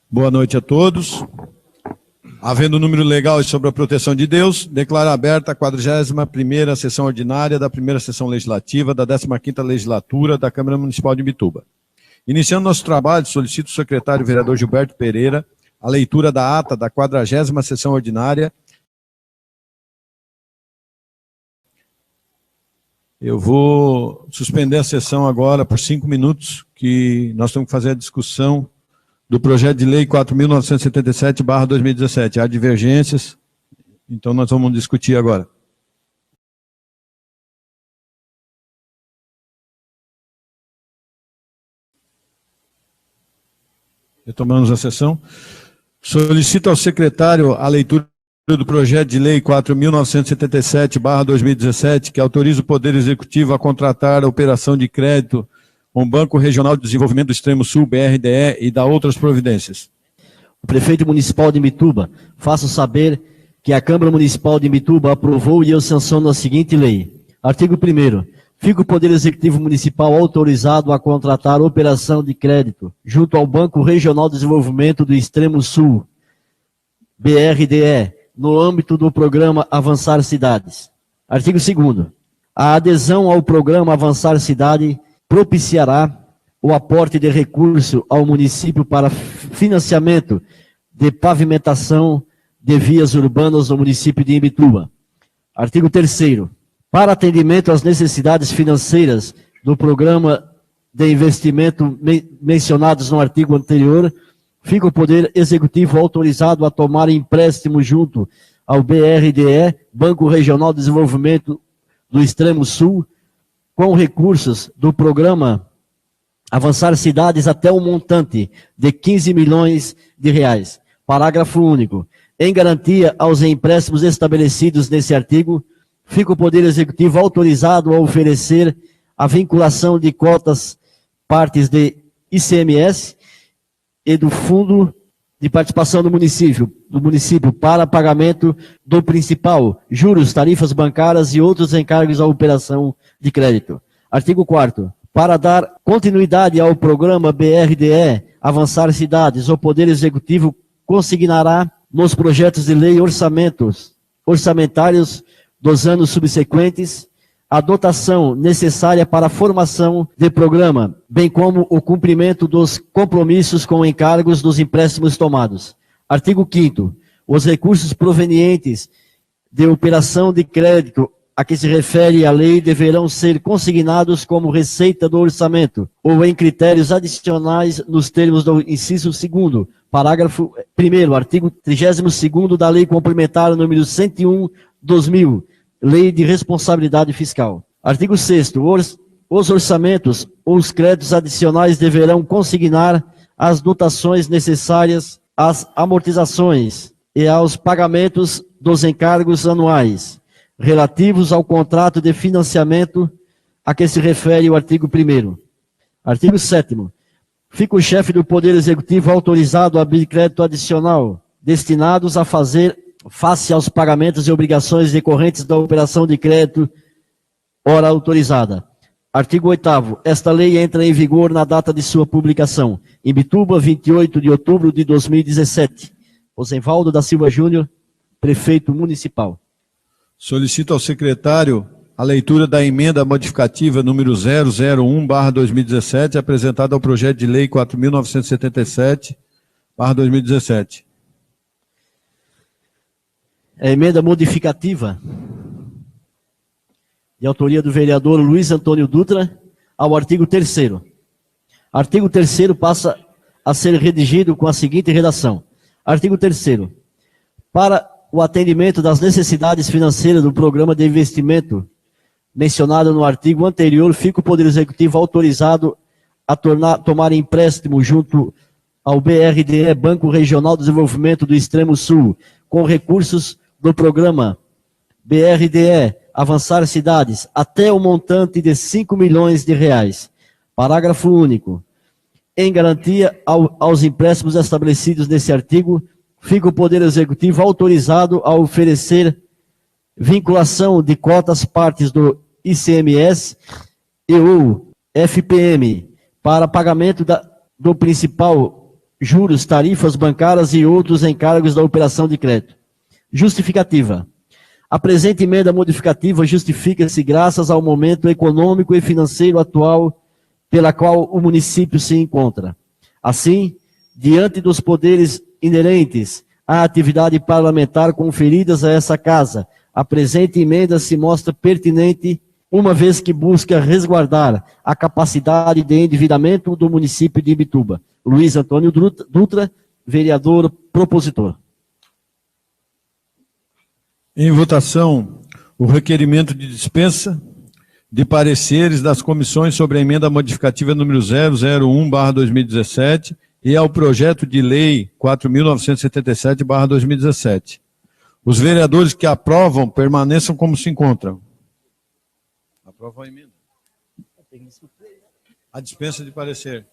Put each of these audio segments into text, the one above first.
Boa noite a todos. Havendo número legal e sobre a proteção de Deus, declaro aberta a 41ª sessão ordinária da primeira sessão legislativa da 15ª legislatura da Câmara Municipal de Imbituba. Iniciando nosso trabalho, solicito ao secretário vereador Gilberto Pereira a leitura da ata da 40ª sessão ordinária. Eu vou suspender a sessão agora por 5 minutos, que nós temos que fazer a discussão do projeto de lei 4.977/2017. Há divergências, então nós vamos discutir agora. Retomamos a sessão. Solicito ao secretário a leitura do projeto de lei 4.977/2017, que autoriza o Poder Executivo a contratar a operação de crédito com o Banco Regional de Desenvolvimento do Extremo Sul, BRDE, e da outras providências. O prefeito municipal de Imbituba, faço saber que a Câmara Municipal de Imbituba aprovou e eu sanciono a seguinte lei. Artigo 1º. Fica o Poder Executivo Municipal autorizado a contratar operação de crédito junto ao Banco Regional de Desenvolvimento do Extremo Sul, BRDE, no âmbito do programa Avançar Cidades. Artigo 2º. A adesão ao programa Avançar Cidade propiciará o aporte de recurso ao município para financiamento de pavimentação de vias urbanas no município de Imbituba. Artigo 3º. Para atendimento às necessidades financeiras do programa de investimento mencionados no artigo anterior, fica o Poder Executivo autorizado a tomar empréstimo junto ao BRDE, Banco Regional de Desenvolvimento do Extremo Sul, com recursos do programa Avançar Cidades até um montante de 15 milhões de reais. Parágrafo único. Em garantia aos empréstimos estabelecidos nesse artigo, fica o Poder Executivo autorizado a oferecer a vinculação de cotas partes de ICMS e do Fundo de Participação do município para pagamento do principal, juros, tarifas bancárias e outros encargos à operação de crédito. Artigo 4º. Para dar continuidade ao programa BRDE Avançar Cidades, o Poder Executivo consignará nos projetos de lei orçamentários dos anos subsequentes a dotação necessária para a formação de programa, bem como o cumprimento dos compromissos com encargos dos empréstimos tomados. Artigo 5º. Os recursos provenientes de operação de crédito a que se refere a lei deverão ser consignados como receita do orçamento ou em critérios adicionais nos termos do inciso 2º, parágrafo 1º, artigo 32º da Lei Complementar número 101/2000, Lei de Responsabilidade Fiscal. Artigo 6º. Os orçamentos ou os créditos adicionais deverão consignar as dotações necessárias às amortizações e aos pagamentos dos encargos anuais relativos ao contrato de financiamento a que se refere o artigo 1º. Artigo 7º. Fica o chefe do Poder Executivo autorizado a abrir crédito adicional destinados a fazer face aos pagamentos e obrigações decorrentes da operação de crédito ora autorizada. Artigo 8º. Esta lei entra em vigor na data de sua publicação. Imbituba, 28 de outubro de 2017. Rosenvaldo da Silva Júnior, Prefeito Municipal. Solicito ao secretário a leitura da emenda modificativa número 001/2017, apresentada ao projeto de lei 4.977/2017. A emenda modificativa de autoria do vereador Luiz Antônio Dutra ao artigo 3º. Artigo 3º passa a ser redigido com a seguinte redação. Artigo 3º. Para o atendimento das necessidades financeiras do programa de investimento mencionado no artigo anterior, fica o Poder Executivo autorizado a tomar empréstimo junto ao BRDE, Banco Regional de Desenvolvimento do Extremo Sul, com recursos do programa BRDE Avançar Cidades, até o montante de 5 milhões de reais. Parágrafo único. Em garantia aos empréstimos estabelecidos nesse artigo, fica o Poder Executivo autorizado a oferecer vinculação de cotas partes do ICMS e ou FPM para pagamento do principal, juros, tarifas bancárias e outros encargos da operação de crédito. Justificativa. A presente emenda modificativa justifica-se graças ao momento econômico e financeiro atual pela qual o município se encontra. Assim, diante dos poderes inerentes à atividade parlamentar conferidas a essa casa, a presente emenda se mostra pertinente, uma vez que busca resguardar a capacidade de endividamento do município de Imbituba. Luiz Antônio Dutra, vereador propositor. Em votação, o requerimento de dispensa de pareceres das comissões sobre a emenda modificativa número 001/2017 e ao projeto de lei 4.977/2017. Os vereadores que aprovam permaneçam como se encontram. Aprovam a emenda. A dispensa de parecer.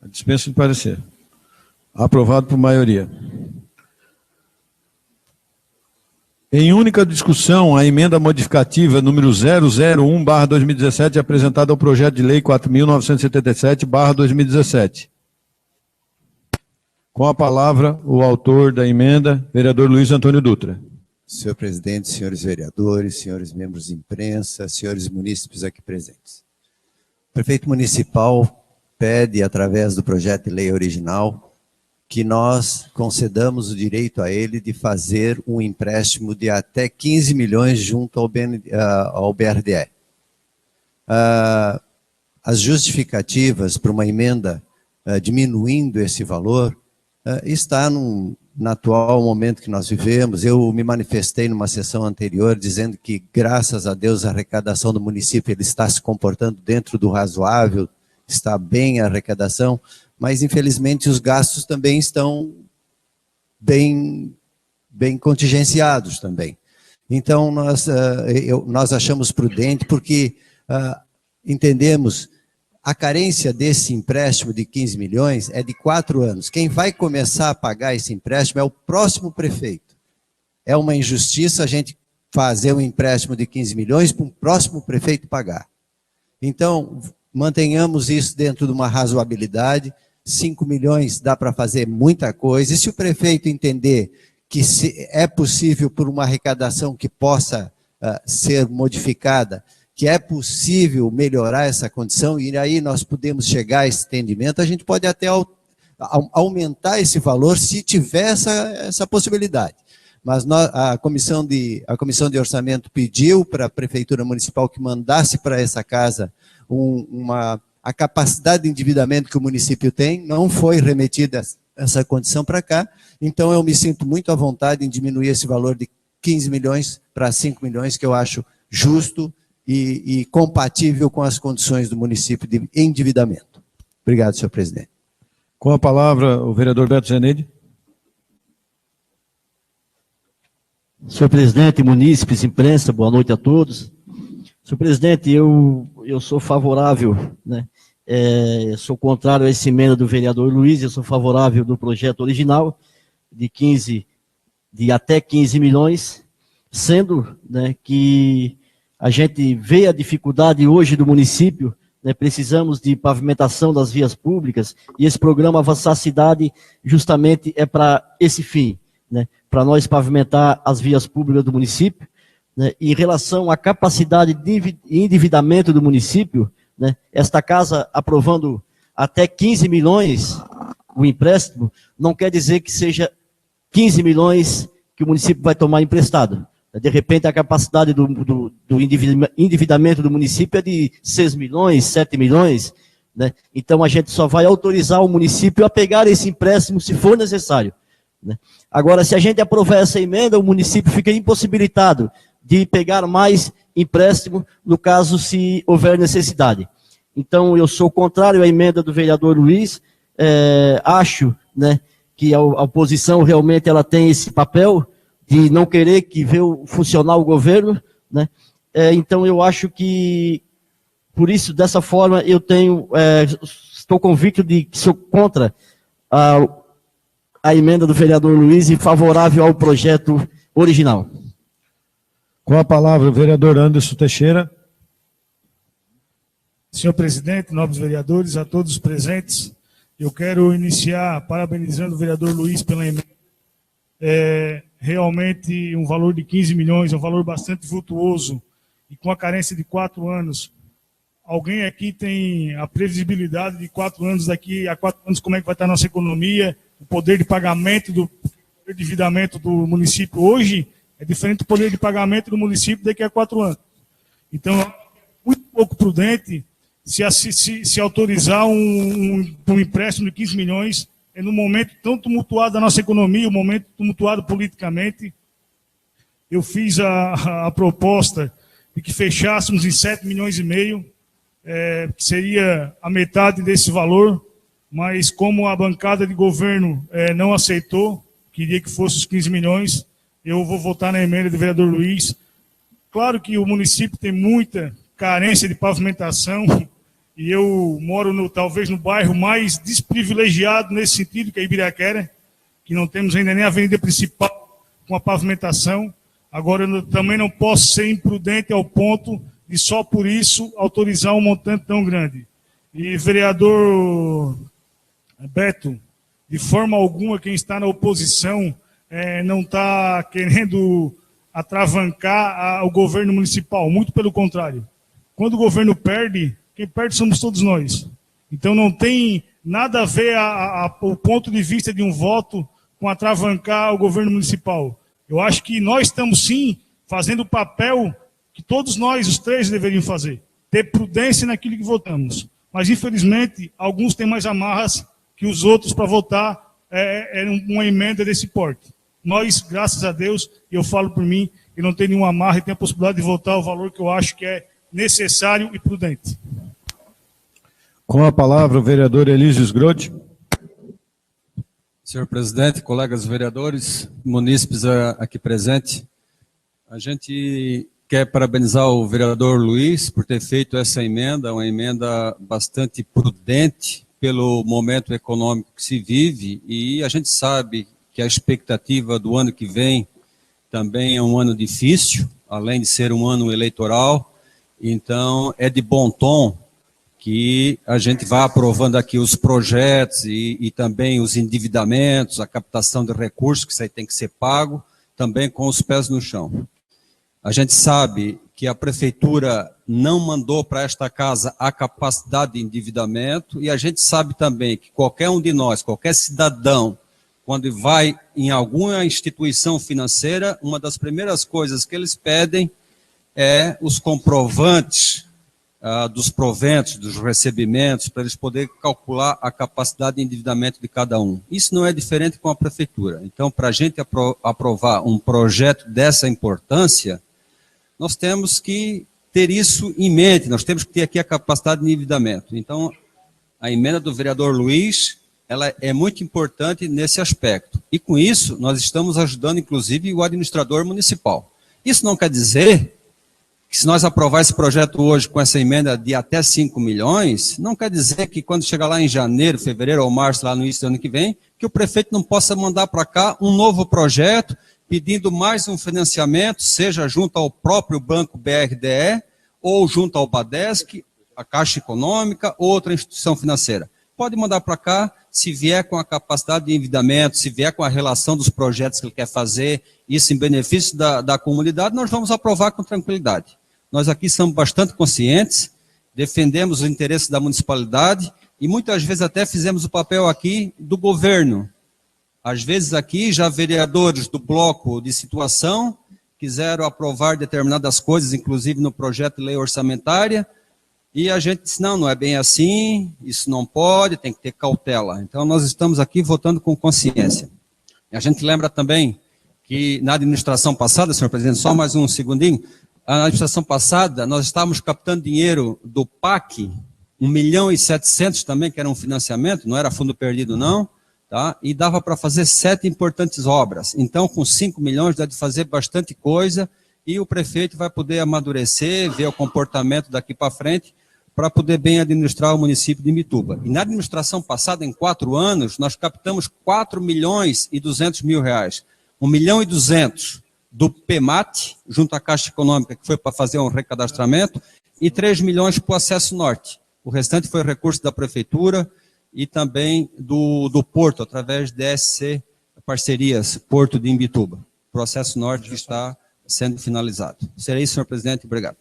A dispensa de parecer. Aprovado por maioria. Em única discussão, a emenda modificativa número 001/2017 apresentada ao projeto de lei 4.977/2017. Com a palavra, o autor da emenda, vereador Luiz Antônio Dutra. Senhor presidente, senhores vereadores, senhores membros de imprensa, senhores munícipes aqui presentes. O prefeito municipal pede, através do projeto de lei original, que nós concedamos o direito a ele de fazer um empréstimo de até 15 milhões junto ao BRDE. As justificativas para uma emenda diminuindo esse valor está no atual momento que nós vivemos. Eu me manifestei numa sessão anterior dizendo que, graças a Deus, a arrecadação do município ele está se comportando dentro do razoável, está bem a arrecadação, mas infelizmente os gastos também estão bem contingenciados também. Então nós achamos prudente porque entendemos a carência desse empréstimo de 15 milhões é de 4 anos. Quem vai começar a pagar esse empréstimo é o próximo prefeito. É uma injustiça a gente fazer um empréstimo de 15 milhões para um próximo prefeito pagar. Então, mantenhamos isso dentro de uma razoabilidade. 5 milhões dá para fazer muita coisa. E se o prefeito entender que é possível, por uma arrecadação que possa ser modificada, que é possível melhorar essa condição, e aí nós podemos chegar a esse entendimento, a gente pode até aumentar esse valor se tiver essa possibilidade. Mas a comissão de orçamento pediu para a Prefeitura Municipal que mandasse para essa casa a capacidade de endividamento que o município tem, não foi remetida essa condição para cá, então eu me sinto muito à vontade em diminuir esse valor de 15 milhões para 5 milhões, que eu acho justo e compatível com as condições do município de endividamento. Obrigado, senhor presidente. Com a palavra, o vereador Beto Zeneide. Senhor presidente, munícipes, imprensa, boa noite a todos. Senhor presidente, eu sou favorável, né? Sou contrário a essa emenda do vereador Luiz, eu sou favorável do projeto original de até 15 milhões, sendo, né, que a gente vê a dificuldade hoje do município, né, precisamos de pavimentação das vias públicas, e esse programa Avançar Cidade justamente é para esse fim, né, para nós pavimentar as vias públicas do município, né, em relação à capacidade de endividamento do município, né, esta casa aprovando até 15 milhões o empréstimo, não quer dizer que seja 15 milhões que o município vai tomar emprestado. De repente, a capacidade do endividamento do município é de 6 milhões, 7 milhões, né? Então, a gente só vai autorizar o município a pegar esse empréstimo se for necessário, né? Agora, se a gente aprovar essa emenda, o município fica impossibilitado de pegar mais empréstimo, no caso, se houver necessidade. Então, eu sou contrário à emenda do vereador Luiz, acho, né, que a oposição realmente ela tem esse papel de não querer que vê funcionar o governo, né? Então eu acho que, por isso, dessa forma, eu estou convicto de que sou contra a emenda do vereador Luiz e favorável ao projeto original. Com a palavra, o vereador Anderson Teixeira. Senhor presidente, nobres vereadores, a todos os presentes, eu quero iniciar parabenizando o vereador Luiz pela emenda. Realmente um valor de 15 milhões, é um valor bastante vultuoso, e com a carência de 4 anos, alguém aqui tem a previsibilidade de 4 anos, daqui a 4 anos, como é que vai estar a nossa economia, o poder de pagamento, do poder de endividamento do município hoje é diferente do poder de pagamento do município daqui a 4 anos. Então, é muito pouco prudente se autorizar um empréstimo de 15 milhões no momento tão tumultuado da nossa economia, um momento tumultuado politicamente. Eu fiz a proposta de que fechássemos em 7 milhões e meio, que seria a metade desse valor, mas como a bancada de governo não aceitou, queria que fosse os 15 milhões, eu vou votar na emenda do vereador Luiz. Claro que o município tem muita carência de pavimentação, e eu moro talvez no bairro mais desprivilegiado nesse sentido, que é Ibiraquera, que não temos ainda nem a avenida principal com a pavimentação. Agora, eu também não posso ser imprudente ao ponto de só por isso autorizar um montante tão grande. E, vereador Beto, de forma alguma quem está na oposição não está querendo atravancar o governo municipal, muito pelo contrário. Quando o governo perde, quem perde somos todos nós. Então não tem nada a ver o ponto de vista de um voto com atravancar o governo municipal. Eu acho que nós estamos sim fazendo o papel que todos nós, os três, deveriam fazer. Ter prudência naquilo que votamos. Mas infelizmente, alguns têm mais amarras que os outros para votar uma emenda desse porte. Nós, graças a Deus, eu falo por mim, eu não tenho nenhuma amarra e tenho a possibilidade de votar o valor que eu acho que é necessário e prudente. Com a palavra, o vereador Elísio Sgrode. Senhor presidente, colegas vereadores, munícipes aqui presentes, a gente quer parabenizar o vereador Luiz por ter feito essa emenda, uma emenda bastante prudente pelo momento econômico que se vive, e a gente sabe que a expectativa do ano que vem também é um ano difícil, além de ser um ano eleitoral. Então, é de bom tom que a gente vá aprovando aqui os projetos e também os endividamentos, a captação de recursos, que isso aí tem que ser pago, também com os pés no chão. A gente sabe que a prefeitura não mandou para esta casa a capacidade de endividamento, e a gente sabe também que qualquer um de nós, qualquer cidadão, quando vai em alguma instituição financeira, uma das primeiras coisas que eles pedem é os comprovantes dos proventos, dos recebimentos, para eles poderem calcular a capacidade de endividamento de cada um. Isso não é diferente com a prefeitura. Então, para a gente aprovar um projeto dessa importância, nós temos que ter isso em mente, nós temos que ter aqui a capacidade de endividamento. Então, a emenda do vereador Luiz, ela é muito importante nesse aspecto. E com isso, nós estamos ajudando, inclusive, o administrador municipal. Isso não quer dizer que se nós aprovar esse projeto hoje com essa emenda de até 5 milhões, não quer dizer que quando chegar lá em janeiro, fevereiro ou março, lá no início do ano que vem, que o prefeito não possa mandar para cá um novo projeto, pedindo mais um financiamento, seja junto ao próprio Banco BRDE, ou junto ao Badesc, a Caixa Econômica, ou outra instituição financeira. Pode mandar para cá, se vier com a capacidade de endividamento, se vier com a relação dos projetos que ele quer fazer, isso em benefício da comunidade, nós vamos aprovar com tranquilidade. Nós aqui somos bastante conscientes, defendemos os interesses da municipalidade e muitas vezes até fizemos o papel aqui do governo. Às vezes aqui já vereadores do bloco de situação quiseram aprovar determinadas coisas, inclusive no projeto de lei orçamentária, e a gente disse, não é bem assim, isso não pode, tem que ter cautela. Então nós estamos aqui votando com consciência. E a gente lembra também que na administração passada, senhor presidente, só mais um segundinho, na administração passada, nós estávamos captando dinheiro do PAC, 1.700.000 também, que era um financiamento, não era fundo perdido não, tá? E dava para fazer 7 importantes obras. Então, com 5 milhões, dá de fazer bastante coisa, e o prefeito vai poder amadurecer, ver o comportamento daqui para frente, para poder bem administrar o município de Imbituba. E na administração passada, em 4 anos, nós captamos 4.200.000 reais. 1.200.000 do PEMAT, junto à Caixa Econômica, que foi para fazer um recadastramento, e 3 milhões para o Acesso Norte. O restante foi recurso da prefeitura e também do Porto, através de SC Parcerias, Porto de Imbituba. Processo Norte que está sendo finalizado. Será isso, senhor presidente. Obrigado.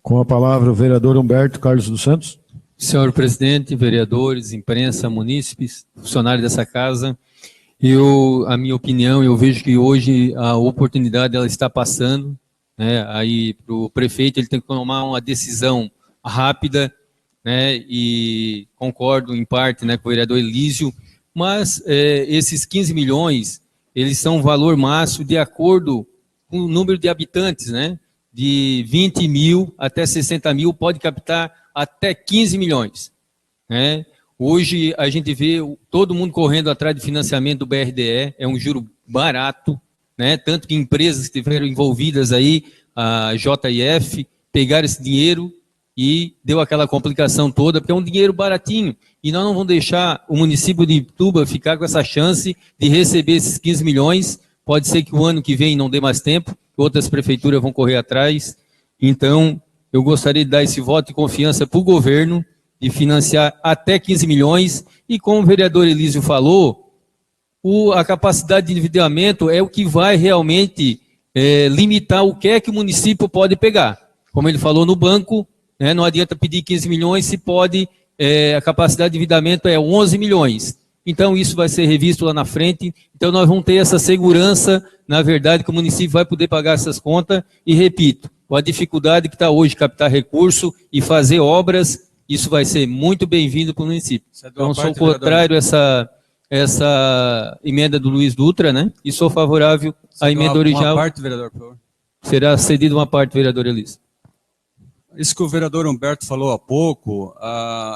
Com a palavra o vereador Humberto Carlos dos Santos. Senhor presidente, vereadores, imprensa, munícipes, funcionários dessa casa, a minha opinião, eu vejo que hoje a oportunidade ela está passando, né, aí para o prefeito ele tem que tomar uma decisão rápida, né, e concordo em parte, né, com o vereador Elísio, mas esses 15 milhões, eles são um valor máximo de acordo com o número de habitantes, né, de 20 mil até 60 mil, pode captar até 15 milhões. Né? Hoje a gente vê todo mundo correndo atrás de financiamento do BRDE, é um juro barato, né? Tanto que empresas que estiveram envolvidas aí, a JIF, pegaram esse dinheiro e deu aquela complicação toda, porque é um dinheiro baratinho, e nós não vamos deixar o município de Imbituba ficar com essa chance de receber esses 15 milhões, pode ser que o ano que vem não dê mais tempo, outras prefeituras vão correr atrás, então eu gostaria de dar esse voto de confiança para o governo, de financiar até 15 milhões, e como o vereador Elísio falou, a capacidade de endividamento é o que vai realmente limitar o que é que o município pode pegar. Como ele falou no banco, né, não adianta pedir 15 milhões se pode, a capacidade de endividamento é 11 milhões. Então isso vai ser revisto lá na frente, então nós vamos ter essa segurança, na verdade, que o município vai poder pagar essas contas, e repito, com a dificuldade que está hoje de captar recurso e fazer obras, isso vai ser muito bem-vindo para o município. Então, sou contrário a essa emenda do Luiz Dutra, né? E sou favorável à emenda original. Uma parte, vereador, por favor. Será cedido uma parte, vereador Elísio. Isso que o vereador Humberto falou há pouco,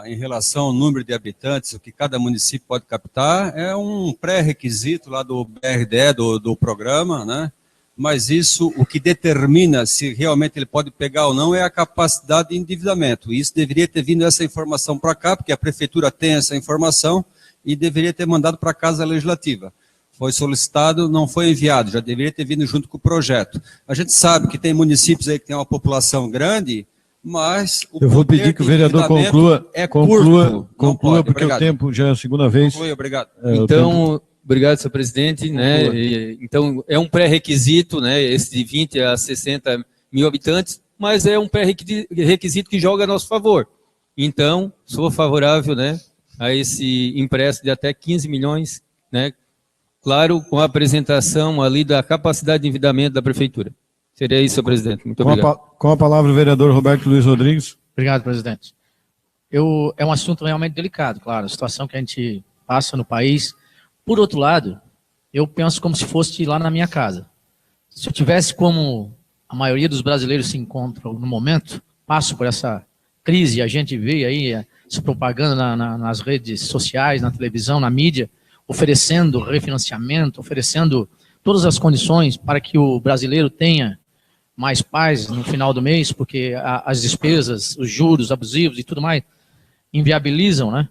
em relação ao número de habitantes, o que cada município pode captar, é um pré-requisito lá do BRDE, do programa, né? Mas isso, o que determina se realmente ele pode pegar ou não é a capacidade de endividamento. E isso deveria ter vindo essa informação para cá, porque a prefeitura tem essa informação e deveria ter mandado para a Casa Legislativa. Foi solicitado, não foi enviado, já deveria ter vindo junto com o projeto. A gente sabe que tem municípios aí que tem uma população grande, mas eu vou pedir que o vereador conclua porque obrigado. O tempo já é a segunda vez. Conclui, obrigado. Então, obrigado, senhor presidente. Né? Então, é um pré-requisito, né, esse de 20 a 60 mil habitantes, mas é um pré-requisito que joga a nosso favor. Então, sou favorável, né, a esse empréstimo de até 15 milhões, né, claro, com a apresentação ali da capacidade de endividamento da prefeitura. Seria isso, senhor presidente. Muito obrigado. Com a palavra o vereador Roberto Luiz Rodrigues. Obrigado, presidente. É um assunto realmente delicado, claro, a situação que a gente passa no país. Por outro lado, eu penso como se fosse lá na minha casa. Se eu tivesse como a maioria dos brasileiros se encontram no momento, passo por essa crise, a gente vê aí essa propaganda nas redes sociais, na televisão, na mídia, oferecendo refinanciamento, oferecendo todas as condições para que o brasileiro tenha mais paz no final do mês, porque as despesas, os juros abusivos e tudo mais inviabilizam, né,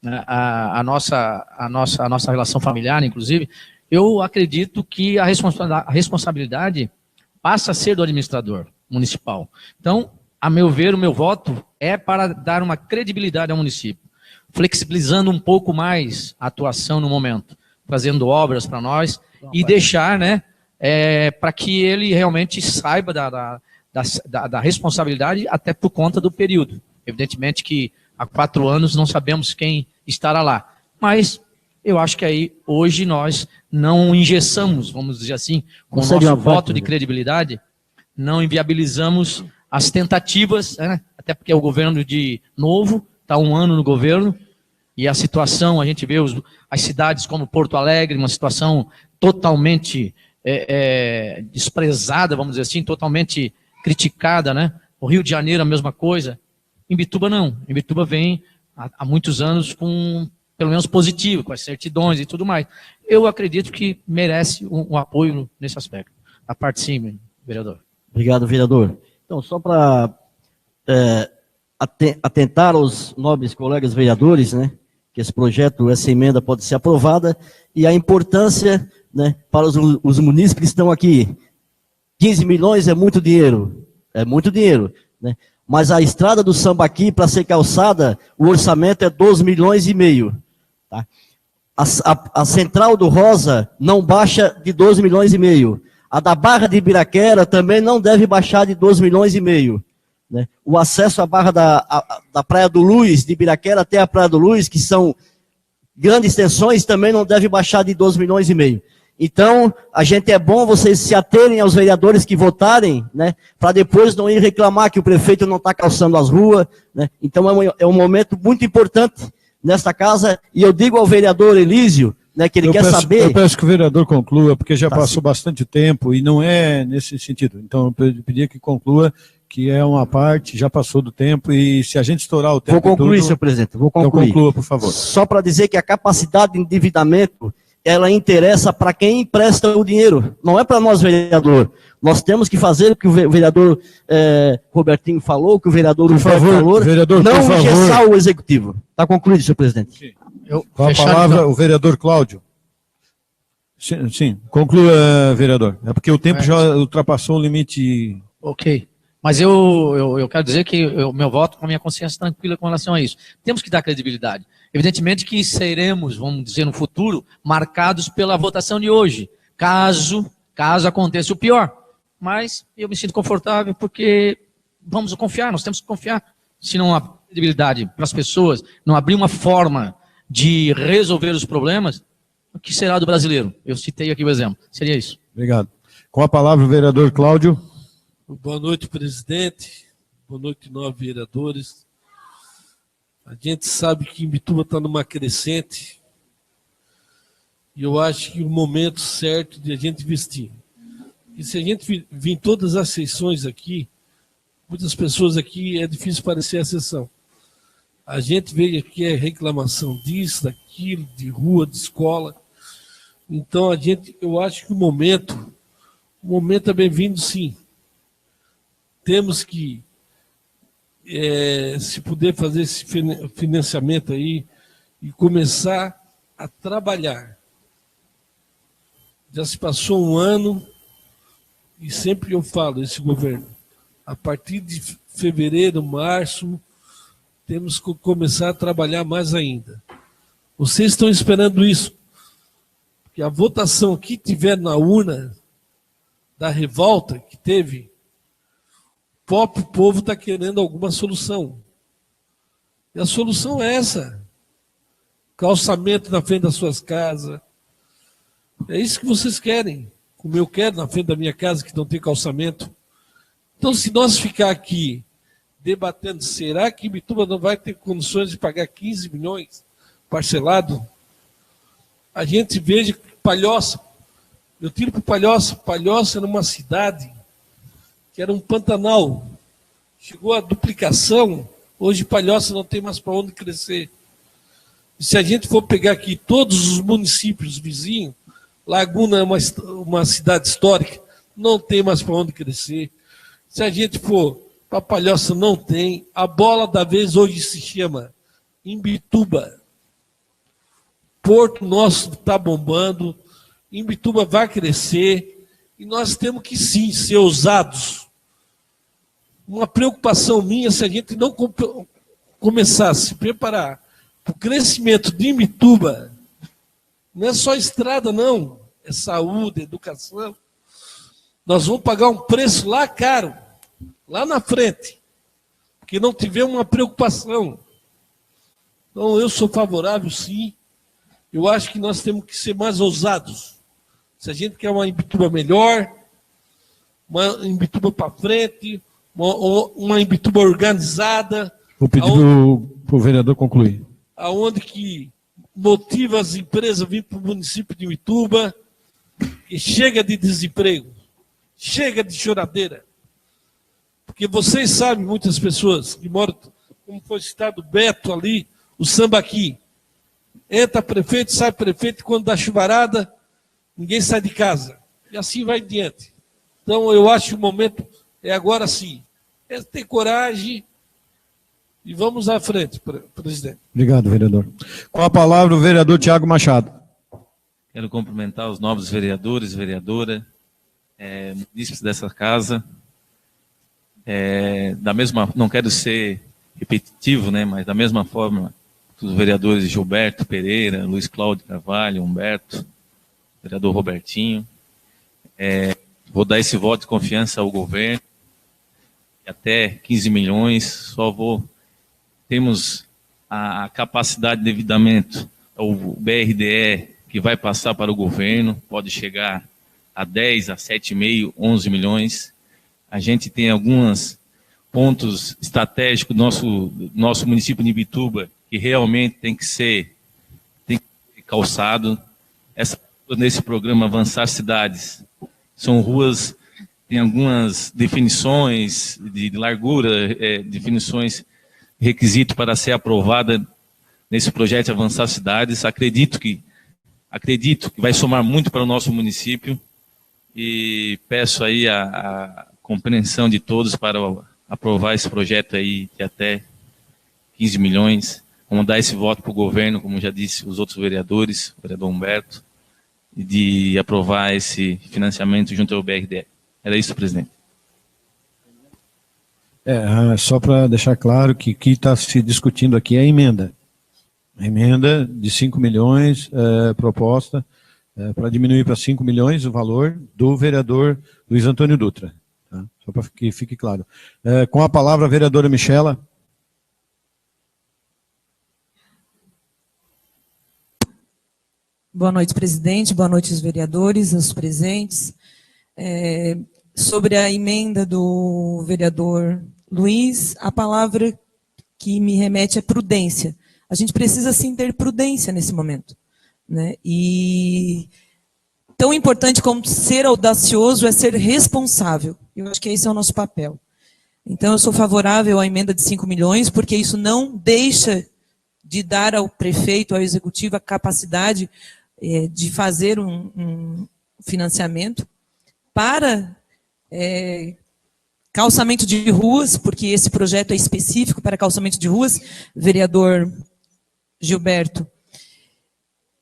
a nossa relação familiar, inclusive. Eu acredito que a responsabilidade passa a ser do administrador municipal. Então, a meu ver, o meu voto é para dar uma credibilidade ao município, flexibilizando um pouco mais a atuação no momento, fazendo obras para nós e deixar, né, para que ele realmente saiba da responsabilidade, até por conta do período. Evidentemente que há 4 anos não sabemos quem estará lá, mas eu acho que aí hoje nós não engessamos, vamos dizer assim, com o nosso voto de credibilidade, não inviabilizamos as tentativas, né, até porque é o governo de novo, está 1 ano no governo, e a situação, a gente vê as cidades como Porto Alegre, uma situação totalmente desprezada, vamos dizer assim, totalmente criticada, né? O Rio de Janeiro, a mesma coisa. Imbituba não. Imbituba vem há muitos anos com, pelo menos positivo, com as certidões e tudo mais. Eu acredito que merece um apoio nesse aspecto. A parte sim, vereador. Obrigado, vereador. Então, só para atentar aos nobres colegas vereadores, né, que esse projeto, essa emenda pode ser aprovada, e a importância, né, para os munícipes que estão aqui. 15 milhões é muito dinheiro, né? mas a estrada do Sambaqui, para ser calçada, o orçamento é 12 milhões e meio. Tá? A central do Rosa não baixa de 12 milhões e meio. A da Barra de Ibiraquera também não deve baixar de 12 milhões e meio. Né? O acesso à Barra da Praia do Luz, de Ibiraquera até a Praia do Luz, que são grandes extensões, também não deve baixar de 12 milhões e meio. Então, é bom vocês se aterem aos vereadores que votarem, né, para depois não ir reclamar que o prefeito não está calçando as ruas, né. Então, é um momento muito importante nesta casa, e eu digo ao vereador Elísio, né, que ele quer saber... Eu peço que o vereador conclua, porque já Tá, passou sim. bastante tempo, e não é nesse sentido. Então, eu pedia que conclua, que é uma parte, já passou do tempo, e se a gente estourar o tempo... Vou concluir, senhor presidente, vou concluir. Então, conclua, por favor. Só para dizer que a capacidade de endividamento, ela interessa para quem empresta o dinheiro, não é para nós, vereador. Nós temos que fazer o que o vereador Robertinho falou, o que o vereador Humberto falou, vereador, não por favor. engessar o executivo. Está concluído, senhor presidente. Com a palavra, o vereador Cláudio. Sim, conclua, vereador. É porque o tempo já ultrapassou o limite. Ok. Mas eu quero dizer que o meu voto, com a minha consciência tranquila com relação a isso. Temos que dar credibilidade. Evidentemente que seremos, vamos dizer, no futuro, marcados pela votação de hoje, caso aconteça o pior. Mas eu me sinto confortável porque vamos confiar, nós temos que confiar. Se não há credibilidade para as pessoas, não abrir uma forma de resolver os problemas, o que será do brasileiro? Eu citei aqui o exemplo. Seria isso. Obrigado. Com a palavra, o vereador Cláudio. Boa noite, presidente. Boa noite, 9 vereadores. A gente sabe que Imbituba está numa crescente e eu acho que o momento certo de a gente investir. E se a gente vir em todas as sessões aqui, muitas pessoas aqui é difícil parecer a sessão. A gente veio aqui é reclamação disso, daquilo, de rua, de escola. Então eu acho que o momento é bem-vindo, sim. Temos que, se puder fazer esse financiamento aí e começar a trabalhar. Já se passou um ano e sempre eu falo, esse governo, a partir de fevereiro, março, temos que começar a trabalhar mais ainda. Vocês estão esperando isso, porque a votação que tiver na urna da revolta que teve, o próprio povo está querendo alguma solução. E a solução é essa. Calçamento na frente das suas casas. É isso que vocês querem. Como eu quero na frente da minha casa que não tem calçamento. Então, se nós ficar aqui debatendo, será que Imbituba não vai ter condições de pagar 15 milhões parcelado? A gente veja que Palhoça, eu tiro para Palhoça. Palhoça era uma cidade que era um pantanal. Chegou a duplicação, hoje Palhoça não tem mais para onde crescer. E se a gente for pegar aqui todos os municípios vizinhos, Laguna é uma cidade histórica, não tem mais para onde crescer. Se a gente for para Palhoça, não tem. A bola da vez hoje se chama Imbituba. Porto nosso está bombando, Imbituba vai crescer, e nós temos que sim ser ousados. Uma preocupação minha, se a gente não começar a se preparar para o crescimento de Imbituba, não é só estrada não, é saúde, educação. Nós vamos pagar um preço lá caro, lá na frente, porque não tivemos uma preocupação. Então eu sou favorável sim, eu acho que nós temos que ser mais ousados. Se a gente quer uma Imbituba melhor, uma Imbituba para frente, uma Imbituba organizada. Vou pedir para o vereador concluir. Aonde que motiva as empresas a vir para o município de Imbituba, e chega de desemprego, chega de choradeira. Porque vocês sabem, muitas pessoas que moram, como foi citado Beto ali, o Sambaqui. Entra prefeito, sai prefeito, quando dá chuvarada, ninguém sai de casa. E assim vai diante. Então eu acho que o momento é agora sim. É ter coragem e vamos à frente, presidente. Obrigado, vereador. Com a palavra, o vereador Tiago Machado. Quero cumprimentar os novos vereadores e vereadora, munícipes dessa casa. Não quero ser repetitivo, né, mas da mesma forma que os vereadores Gilberto Pereira, Luiz Cláudio Carvalho, Humberto, vereador Robertinho, vou dar esse voto de confiança ao governo, até 15 milhões, temos a capacidade de endividamento, o BRDE, que vai passar para o governo, pode chegar a 10, a 7,5, 11 milhões. A gente tem alguns pontos estratégicos do nosso município de Imbituba, que realmente tem que ser calçado. Nesse programa Avançar Cidades, são ruas, tem algumas definições de largura, definições, requisito para ser aprovada nesse projeto de Avançar Cidades. Acredito que vai somar muito para o nosso município e peço aí a compreensão de todos para aprovar esse projeto aí de até 15 milhões. Vamos dar esse voto para o governo, como já disse os outros vereadores, o vereador Humberto, de aprovar esse financiamento junto ao BRDE. Era isso, presidente. Só para deixar claro que o que está se discutindo aqui é a emenda. A emenda de 5 milhões proposta para diminuir para 5 milhões o valor do vereador Luiz Antônio Dutra. Tá? Só para que fique claro. Com a palavra, a vereadora Michela. Boa noite, presidente. Boa noite, os vereadores, os presentes. Sobre a emenda do vereador Luiz, a palavra que me remete é prudência. A gente precisa, sim, ter prudência nesse momento, né? E tão importante como ser audacioso é ser responsável. Eu acho que esse é o nosso papel. Então, eu sou favorável à emenda de 5 milhões, porque isso não deixa de dar ao prefeito, ao executivo, a capacidade de fazer um financiamento para calçamento de ruas, porque esse projeto é específico para calçamento de ruas, vereador Gilberto.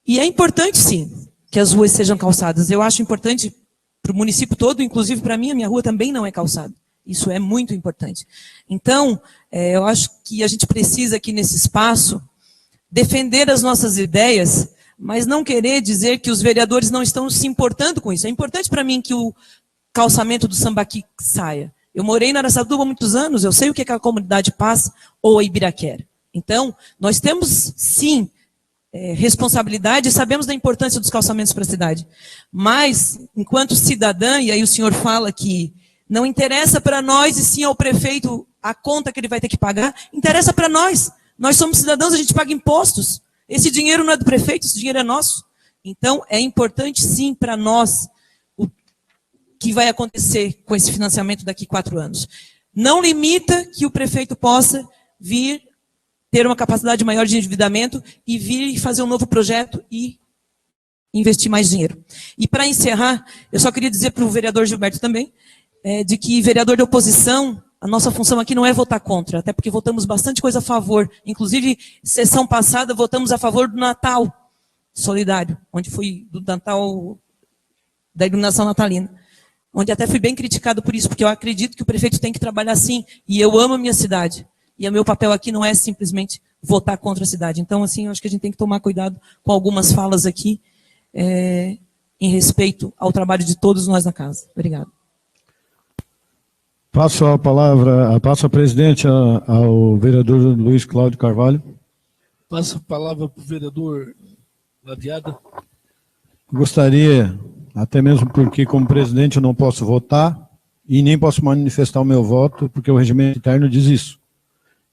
E é importante, sim, que as ruas sejam calçadas. Eu acho importante para o município todo, inclusive para mim, a minha rua também não é calçada. Isso é muito importante. Então, eu acho que a gente precisa aqui nesse espaço defender as nossas ideias, mas não querer dizer que os vereadores não estão se importando com isso. É importante para mim que o calçamento do Sambaqui saia. Eu morei na Araçatuba há muitos anos, eu sei o que a comunidade passa, ou a Ibiraquera. Então, nós temos, sim, responsabilidade e sabemos da importância dos calçamentos para a cidade. Mas, enquanto cidadã, e aí o senhor fala que não interessa para nós e sim ao prefeito a conta que ele vai ter que pagar, interessa para nós. Nós somos cidadãos, a gente paga impostos. Esse dinheiro não é do prefeito, esse dinheiro é nosso. Então, é importante, sim, para nós o que vai acontecer com esse financiamento daqui a 4 anos. Não limita que o prefeito possa vir ter uma capacidade maior de endividamento e vir fazer um novo projeto e investir mais dinheiro. E para encerrar, eu só queria dizer para o vereador Gilberto também, de que vereador de oposição, a nossa função aqui não é votar contra, até porque votamos bastante coisa a favor. Inclusive, sessão passada, votamos a favor do Natal solidário, onde foi do Natal, da iluminação natalina. Onde até fui bem criticado por isso, porque eu acredito que o prefeito tem que trabalhar assim, e eu amo a minha cidade. E o meu papel aqui não é simplesmente votar contra a cidade. Então, assim, eu acho que a gente tem que tomar cuidado com algumas falas aqui, em respeito ao trabalho de todos nós na casa. Obrigado. Passo a presidente ao vereador Luiz Cláudio Carvalho. Passo a palavra para o vereador Ladeada. Gostaria, até mesmo porque como presidente eu não posso votar e nem posso manifestar o meu voto, porque o regimento interno diz isso.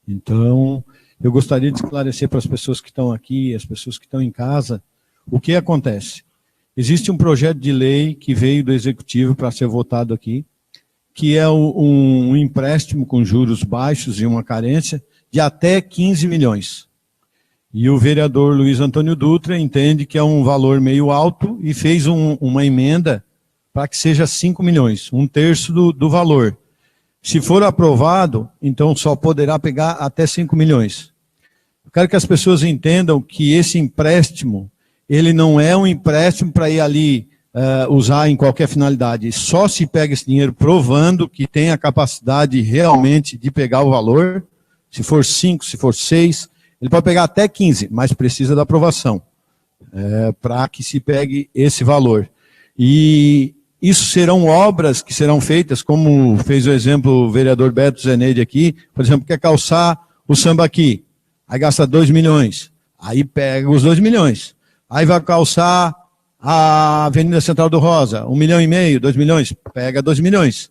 Então, eu gostaria de esclarecer para as pessoas que estão aqui, as pessoas que estão em casa, o que acontece. Existe um projeto de lei que veio do Executivo para ser votado aqui, que é um empréstimo com juros baixos e uma carência de até 15 milhões. E o vereador Luiz Antônio Dutra entende que é um valor meio alto e fez uma emenda para que seja 5 milhões, 1/3 do valor. Se for aprovado, então só poderá pegar até 5 milhões. Eu quero que as pessoas entendam que esse empréstimo, ele não é um empréstimo para ir ali usar em qualquer finalidade. Só se pega esse dinheiro provando que tem a capacidade realmente de pegar o valor. Se for 5, se for 6, ele pode pegar até 15, mas precisa da aprovação para que se pegue esse valor. E isso serão obras que serão feitas, como fez o exemplo o vereador Beto Zeneide aqui, por exemplo, quer calçar o Sambaqui, aí gasta 2 milhões, aí pega os 2 milhões. Aí vai calçar a Avenida Central do Rosa, 1,5 milhão, 2 milhões, pega 2 milhões.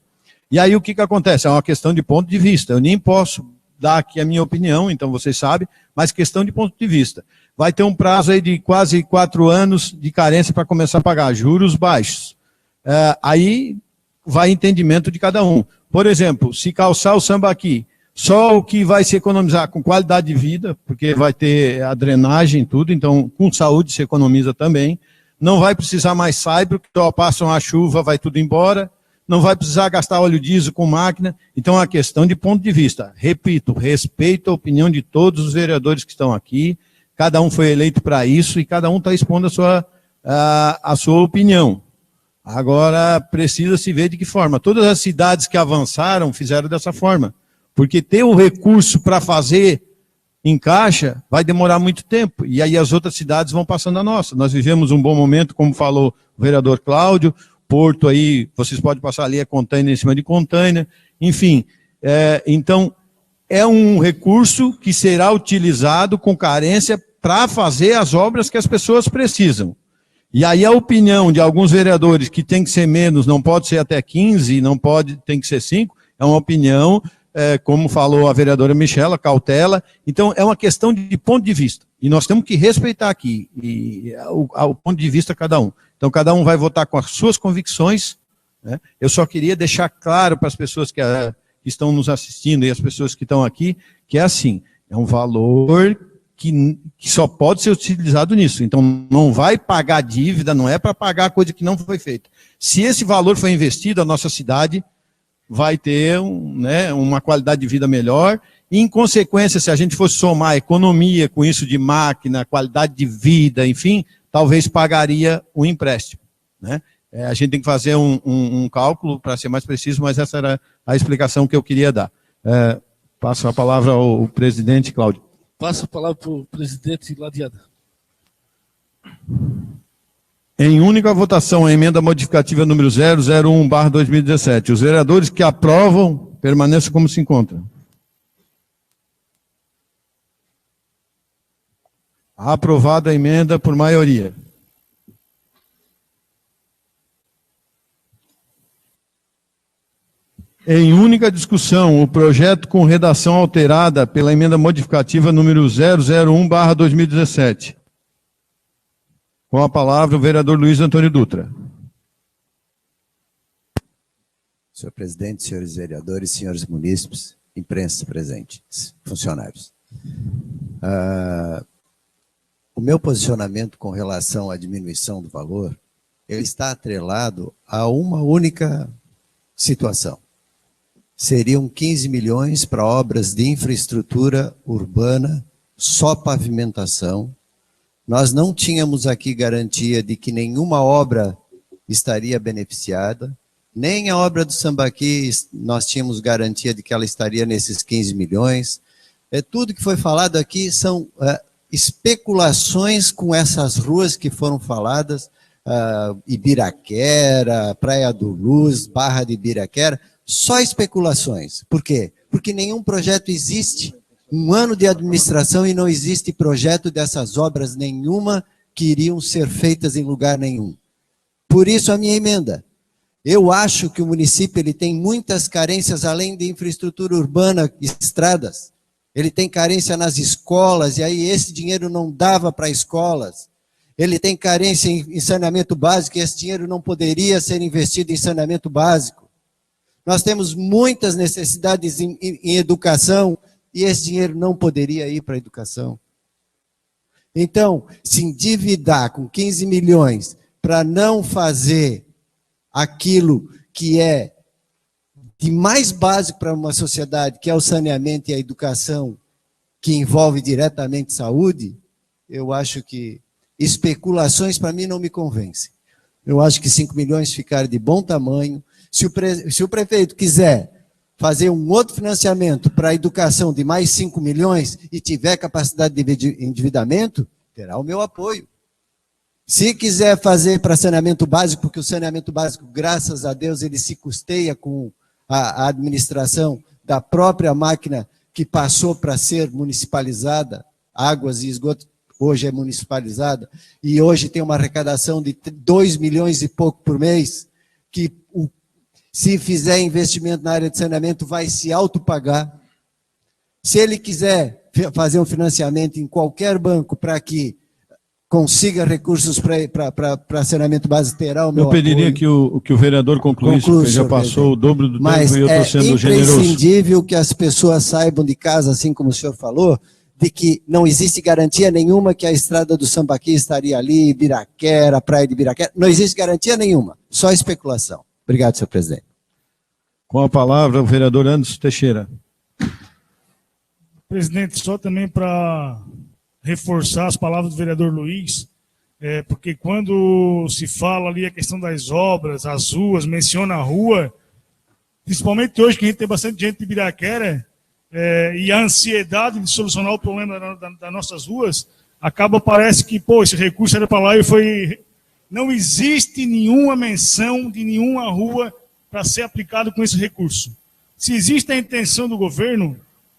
E aí o que acontece? É uma questão de ponto de vista. Eu nem posso dar aqui a minha opinião, então vocês sabem, mas questão de ponto de vista. Vai ter um prazo aí de quase 4 anos de carência para começar a pagar, juros baixos. Aí vai entendimento de cada um. Por exemplo, se calçar o Sambaqui, só o que vai se economizar com qualidade de vida, porque vai ter a drenagem e tudo, então com saúde se economiza também. Não vai precisar mais saibro, porque passam a chuva, vai tudo embora. Não vai precisar gastar óleo diesel com máquina. Então é uma questão de ponto de vista. Repito, respeito a opinião de todos os vereadores que estão aqui. Cada um foi eleito para isso e cada um está expondo a sua opinião. Agora, precisa se ver de que forma. Todas as cidades que avançaram fizeram dessa forma. Porque ter o recurso para fazer em caixa vai demorar muito tempo. E aí as outras cidades vão passando a nossa. Nós vivemos um bom momento, como falou o vereador Cláudio. Porto aí, vocês podem passar ali, container em cima de container. Enfim, então, é um recurso que será utilizado com carência para fazer as obras que as pessoas precisam. E aí a opinião de alguns vereadores que tem que ser menos, não pode ser até 15, não pode, tem que ser 5, é uma opinião, como falou a vereadora Michela, cautela. Então é uma questão de ponto de vista. E nós temos que respeitar aqui o ponto de vista de cada um. Então cada um vai votar com as suas convicções, né? Eu só queria deixar claro para as pessoas que estão nos assistindo e as pessoas que estão aqui, que é assim, é um valor que só pode ser utilizado nisso. Então, não vai pagar dívida, não é para pagar coisa que não foi feita. Se esse valor for investido, a nossa cidade vai ter uma qualidade de vida melhor. E, em consequência, se a gente fosse somar a economia com isso de máquina, qualidade de vida, enfim, talvez pagaria o empréstimo, né? A gente tem que fazer um cálculo para ser mais preciso, mas essa era a explicação que eu queria dar. Passo a palavra ao presidente Cláudio. Passo a palavra para o presidente Ladeada. Em única votação, a emenda modificativa número 001/2017. Os vereadores que aprovam, permaneçam como se encontram. Aprovada a emenda por maioria. Em única discussão, o projeto com redação alterada pela emenda modificativa número 001/2017. Com a palavra o vereador Luiz Antônio Dutra. Senhor presidente, senhores vereadores, senhores munícipes, imprensa presentes, funcionários. O meu posicionamento com relação à diminuição do valor, ele está atrelado a uma única situação. Seriam 15 milhões para obras de infraestrutura urbana, só pavimentação. Nós não tínhamos aqui garantia de que nenhuma obra estaria beneficiada, nem a obra do Sambaqui nós tínhamos garantia de que ela estaria nesses 15 milhões. Tudo que foi falado aqui são especulações com essas ruas que foram faladas, Ibiraquera, Praia do Luz, Barra de Ibiraquera, só especulações. Por quê? Porque nenhum projeto existe. Um ano de administração e não existe projeto dessas obras nenhuma que iriam ser feitas em lugar nenhum. Por isso a minha emenda. Eu acho que o município ele tem muitas carências além de infraestrutura urbana, estradas. Ele tem carência nas escolas e aí esse dinheiro não dava para escolas. Ele tem carência em saneamento básico e esse dinheiro não poderia ser investido em saneamento básico. Nós temos muitas necessidades em educação e esse dinheiro não poderia ir para a educação. Então, se endividar com 15 milhões para não fazer aquilo que é de mais básico para uma sociedade, que é o saneamento e a educação, que envolve diretamente saúde, eu acho que especulações para mim não me convencem. Eu acho que 5 milhões ficaram de bom tamanho. Se o prefeito quiser fazer um outro financiamento para a educação de mais 5 milhões e tiver capacidade de endividamento, terá o meu apoio. Se quiser fazer para saneamento básico, porque o saneamento básico, graças a Deus, ele se custeia com a administração da própria máquina que passou para ser municipalizada, águas e esgoto, hoje é municipalizada, e hoje tem uma arrecadação de 2 milhões e pouco por mês, que se fizer investimento na área de saneamento vai se autopagar. Se ele quiser fazer um financiamento em qualquer banco para que consiga recursos para saneamento básico, terá o meu apoio. Eu pediria que o vereador concluísse, porque já passou o dobro do tempo e eu estou sendo generoso. Mas é imprescindível que as pessoas saibam de casa, assim como o senhor falou, de que não existe garantia nenhuma que a estrada do Sambaqui estaria ali, Ibiraquera, a praia de Ibiraquera. Não existe garantia nenhuma, só especulação. Obrigado, senhor presidente. Com a palavra, o vereador Anderson Teixeira. Presidente, só também para reforçar as palavras do vereador Luiz, porque quando se fala ali a questão das obras, as ruas, menciona a rua, principalmente hoje que a gente tem bastante gente de Ibiraquera, e a ansiedade de solucionar o problema das nossas ruas, parece que, esse recurso era para lá e foi... Não existe nenhuma menção de nenhuma rua para ser aplicado com esse recurso. Se existe a intenção do governo,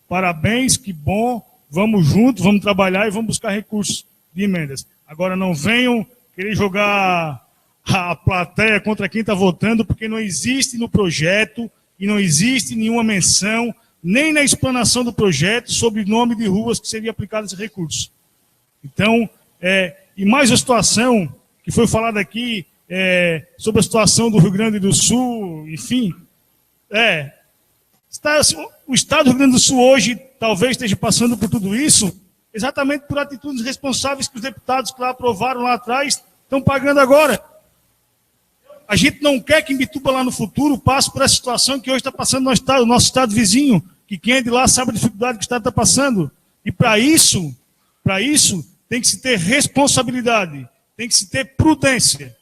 parabéns, que bom, vamos juntos, vamos trabalhar e vamos buscar recursos de emendas. Agora não venham querer jogar a plateia contra quem está votando, porque não existe no projeto e não existe nenhuma menção, nem na explanação do projeto, sobre o nome de ruas que seria aplicado esse recurso. Então, e mais a situação que foi falada aqui, sobre a situação do Rio Grande do Sul, enfim, o Estado do Rio Grande do Sul hoje talvez esteja passando por tudo isso, exatamente por atitudes responsáveis que os deputados que lá aprovaram lá atrás estão pagando agora. A gente não quer que Imbituba lá no futuro passe por essa situação que hoje está passando no nosso estado vizinho, que quem é de lá sabe a dificuldade que o estado está passando. E para isso, tem que se ter responsabilidade, tem que se ter prudência.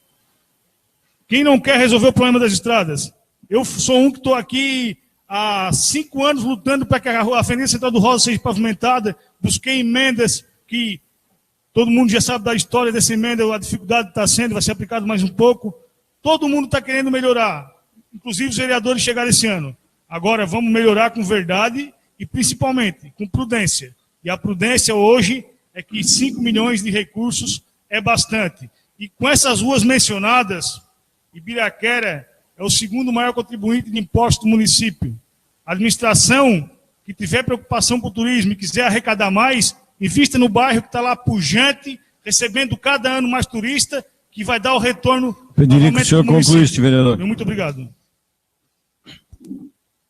Quem não quer resolver o problema das estradas? Eu sou um que estou aqui há 5 anos lutando para que a Avenida Central do Rosa seja pavimentada, busquei emendas que todo mundo já sabe da história dessa emenda, a dificuldade está sendo, vai ser aplicado mais um pouco. Todo mundo está querendo melhorar, inclusive os vereadores chegaram esse ano. Agora vamos melhorar com verdade e principalmente com prudência. E a prudência hoje é que 5 milhões de recursos é bastante. E com essas ruas mencionadas, Ibiraquera é o segundo maior contribuinte de impostos do município. A administração que tiver preocupação com o turismo e quiser arrecadar mais, invista no bairro que está lá pujante, recebendo cada ano mais turista, que vai dar o retorno. Pediria que o senhor concluísse, vereador. Muito obrigado.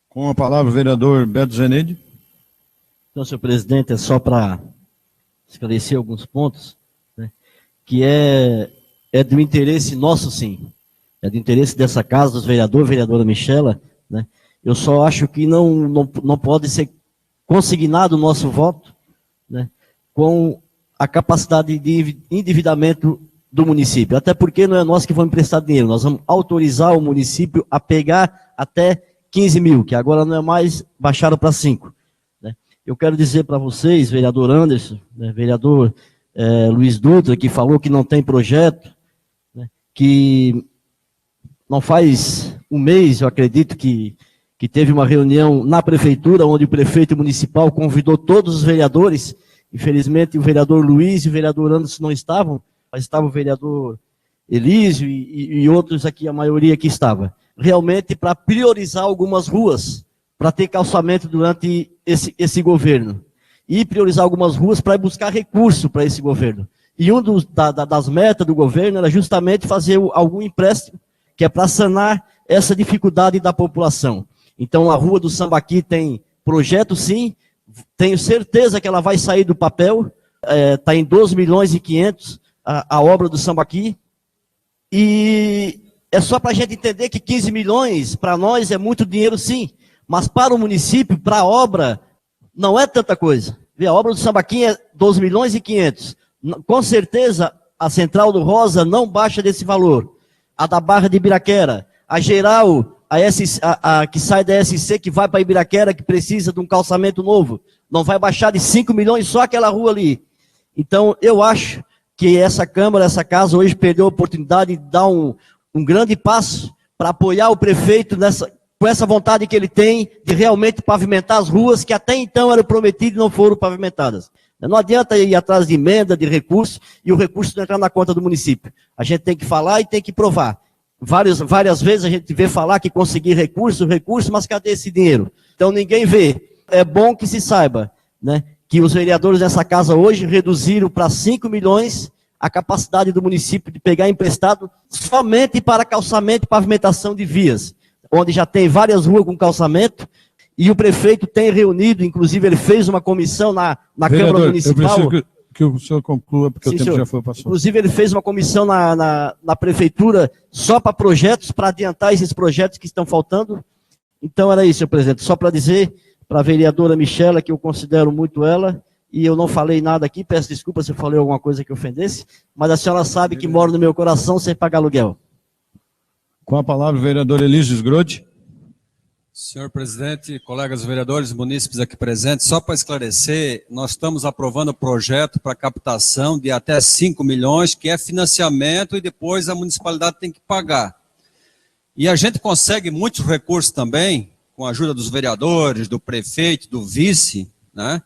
Com a palavra, o vereador Beto Zeneide. Então, senhor presidente, é só para esclarecer alguns pontos, né, que é do interesse nosso, sim. É do interesse dessa casa, dos vereadores, vereadora Michela, né? Eu só acho que não pode ser consignado o nosso voto, né, com a capacidade de endividamento do município. Até porque não é nós que vamos emprestar dinheiro, nós vamos autorizar o município a pegar até 15 mil, que agora não é mais, baixaram para 5. Né? Eu quero dizer para vocês, vereador Anderson, né, vereador Luiz Dutra, que falou que não tem projeto, né, que não faz um mês, eu acredito que teve uma reunião na prefeitura, onde o prefeito municipal convidou todos os vereadores. Infelizmente, o vereador Luiz e o vereador Anderson não estavam, mas estava o vereador Elísio e outros aqui, a maioria aqui estava. Realmente para priorizar algumas ruas, para ter calçamento durante esse governo. E priorizar algumas ruas para buscar recurso para esse governo. E das metas do governo era justamente fazer algum empréstimo, que é para sanar essa dificuldade da população. Então, a Rua do Sambaqui tem projeto, sim, tenho certeza que ela vai sair do papel, está em 12 milhões e 500 a obra do Sambaqui, e é só para a gente entender que 15 milhões, para nós, é muito dinheiro, sim, mas para o município, para a obra, não é tanta coisa. A obra do Sambaqui é 12 milhões e 500. Com certeza, a Central do Rosa não baixa desse valor. a da Barra de Ibiraquera, a geral, a que sai da SC, que vai para Ibiraquera, que precisa de um calçamento novo, não vai baixar de 5 milhões só aquela rua ali. Então, eu acho que essa Câmara, essa casa, hoje perdeu a oportunidade de dar um grande passo para apoiar o prefeito com essa vontade que ele tem de realmente pavimentar as ruas que até então eram prometidas e não foram pavimentadas. Não adianta ir atrás de emenda, de recurso, e o recurso não entrar na conta do município. A gente tem que falar e tem que provar. Várias vezes a gente vê falar que conseguir recurso, mas cadê esse dinheiro? Então ninguém vê. É bom que se saiba, né, que os vereadores dessa casa hoje reduziram para 5 milhões a capacidade do município de pegar emprestado somente para calçamento e pavimentação de vias, onde já tem várias ruas com calçamento, e o prefeito tem reunido, inclusive ele fez uma comissão na Câmara Municipal. Eu preciso que o senhor conclua, porque o tempo senhor. Já foi passado. Inclusive ele fez uma comissão na prefeitura só para projetos, para adiantar esses projetos que estão faltando. Então era isso, senhor presidente, só para dizer para a vereadora Michela, que eu considero muito ela, e eu não falei nada aqui, peço desculpa se eu falei alguma coisa que ofendesse, mas a senhora sabe que mora no meu coração sem pagar aluguel. Com a palavra o vereador Elísio Sgrode. Senhor presidente, colegas vereadores, munícipes aqui presentes, só para esclarecer, nós estamos aprovando o projeto para captação de até 5 milhões, que é financiamento e depois a municipalidade tem que pagar. E a gente consegue muitos recursos também, com a ajuda dos vereadores, do prefeito, do vice, né?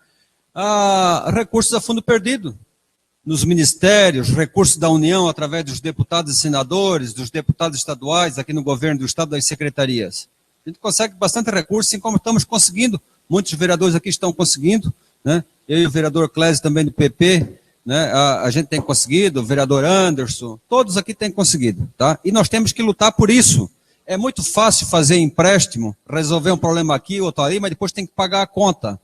Recursos a fundo perdido. Nos ministérios, recursos da União através dos deputados e senadores, dos deputados estaduais, aqui no governo do estado, das secretarias. A gente consegue bastante recurso, assim como estamos conseguindo, muitos vereadores aqui estão conseguindo, né? Eu e o vereador Clésio também do PP, né? A gente tem conseguido, o vereador Anderson, todos aqui têm conseguido, tá? E nós temos que lutar por isso. É muito fácil fazer empréstimo, resolver um problema aqui, outro ali, mas depois tem que pagar a conta.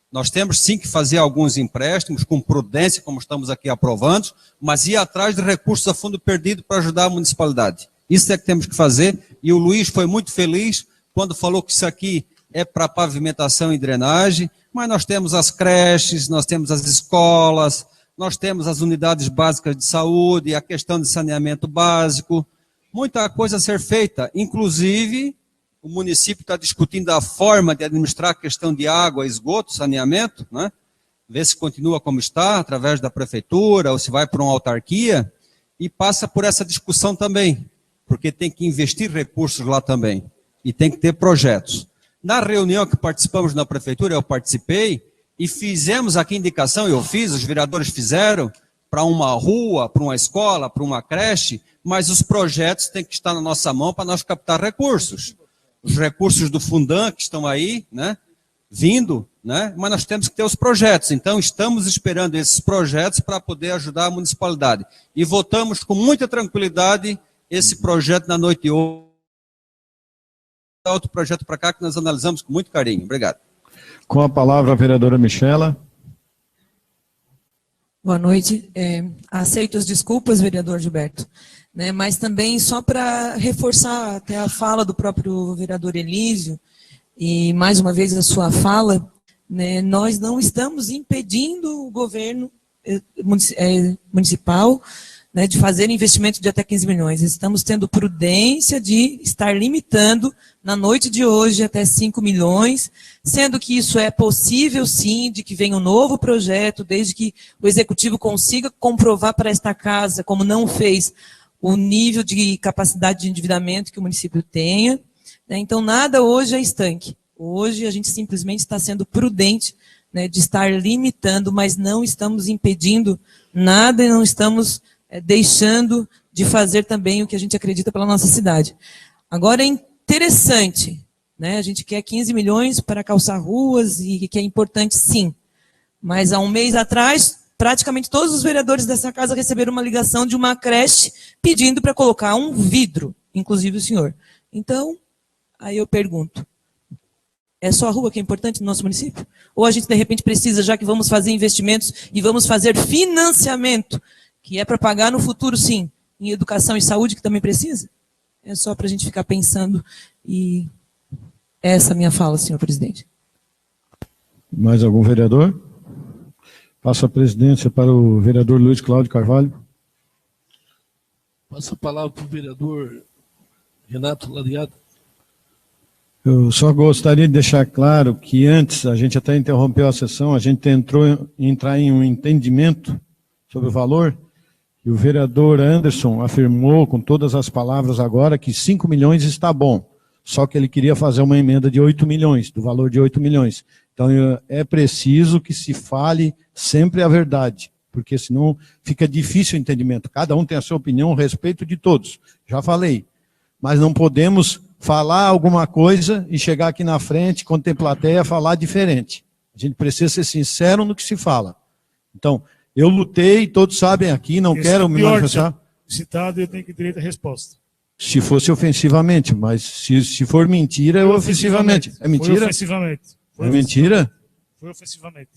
Nós temos sim que fazer alguns empréstimos com prudência, como estamos aqui aprovando, mas ir atrás de recursos a fundo perdido para ajudar a municipalidade. Isso é que temos que fazer, e o Luiz foi muito feliz quando falou que isso aqui é para pavimentação e drenagem, mas nós temos as creches, nós temos as escolas, nós temos as unidades básicas de saúde, a questão de saneamento básico, muita coisa a ser feita, inclusive o município está discutindo a forma de administrar a questão de água, esgoto, saneamento, né? Ver se continua como está, através da prefeitura, ou se vai para uma autarquia, e passa por essa discussão também, porque tem que investir recursos lá também, e tem que ter projetos. Na reunião que participamos na prefeitura, eu participei, e fizemos aqui indicação, eu fiz, os vereadores fizeram, para uma rua, para uma escola, para uma creche, mas os projetos têm que estar na nossa mão para nós captar recursos. Os recursos do Fundan que estão aí, né, vindo, né, mas nós temos que ter os projetos. Então, estamos esperando esses projetos para poder ajudar a municipalidade. E votamos com muita tranquilidade esse projeto na noite de hoje. Outro projeto para cá que nós analisamos com muito carinho. Obrigado. Com a palavra a vereadora Michela. Boa noite. Aceito as desculpas, vereador Gilberto, né, mas também só para reforçar até a fala do próprio vereador Elísio, e mais uma vez a sua fala, né, nós não estamos impedindo o governo municipal, né, de fazer investimento de até 15 milhões. Estamos tendo prudência de estar limitando na noite de hoje até 5 milhões, sendo que isso é possível sim, de que venha um novo projeto, desde que o executivo consiga comprovar para esta casa, como não fez, o nível de capacidade de endividamento que o município tenha, né? Então nada hoje é estanque. Hoje a gente simplesmente está sendo prudente, né, de estar limitando, mas não estamos impedindo nada e não estamos deixando de fazer também o que a gente acredita pela nossa cidade. Agora é interessante, né? A gente quer 15 milhões para calçar ruas e que é importante sim, mas há um mês atrás, praticamente todos os vereadores dessa casa receberam uma ligação de uma creche pedindo para colocar um vidro, inclusive o senhor. Então, aí eu pergunto, é só a rua que é importante no nosso município? Ou a gente de repente precisa, já que vamos fazer investimentos e vamos fazer financiamento, que é para pagar no futuro, sim, em educação e saúde, que também precisa? É só para a gente ficar pensando, e essa é a minha fala, senhor presidente. Mais algum vereador? Passo a presidência para o vereador Luiz Cláudio Carvalho. Passa a palavra para o vereador Renato Lariado. Eu só gostaria de deixar claro que antes, a gente até interrompeu a sessão, a gente tentou entrar em um entendimento sobre o valor, e o vereador Anderson afirmou com todas as palavras agora que 5 milhões está bom, só que ele queria fazer uma emenda de 8 milhões, do valor de 8 milhões. Então é preciso que se fale sempre a verdade, porque senão fica difícil o entendimento. Cada um tem a sua opinião a respeito de todos, já falei, mas não podemos falar alguma coisa e chegar aqui na frente, quando tem plateia, falar diferente. A gente precisa ser sincero no que se fala. Então, eu lutei, todos sabem aqui, não quero me manifestar. Citado, eu tenho que direito à resposta. Se fosse ofensivamente, mas se for mentira, é ofensivamente. É mentira? Foi ofensivamente. É mentira? Foi ofensivamente.